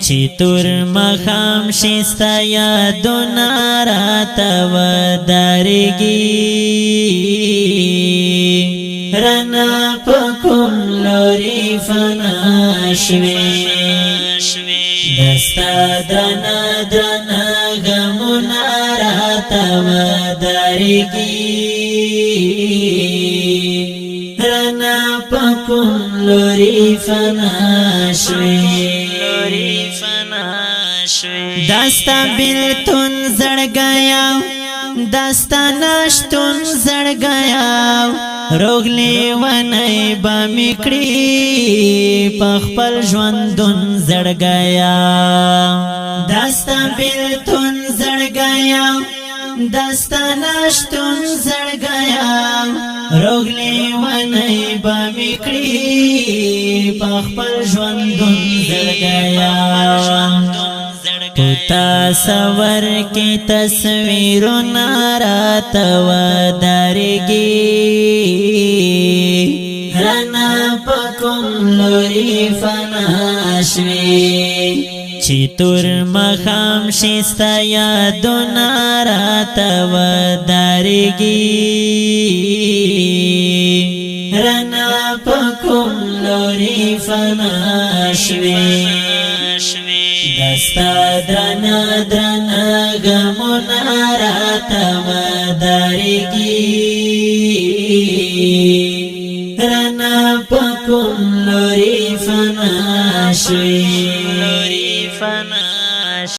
چې تور مخام شستا یادونه راته ودرېږي رڼا په کوم لوري فنا شوې دستا درنه درنه غمونه راته ودرېږي رڼا په کوم لوري فنا شوې داستا بیلتون زړ گیا داستا نشتون زړ گیا روغلی ونی با میکړي پخپل ژوندون زړ گیا داستا بیلتون زړ گیا داستا نشتون زړ گیا روغلی ونی با میکړي پخپل ژوندون زړ گیا پتا سور کی تصویرونه راته ودرېږي رڼا په کوم لوري فنا شوې چې تور مخام شستا یادونه راته ودرېږي رڼا په کوم لوري فنا شوې دستا درنه درنه غمونه راته ودرېږي رڼا په کوم لوري فنا شوې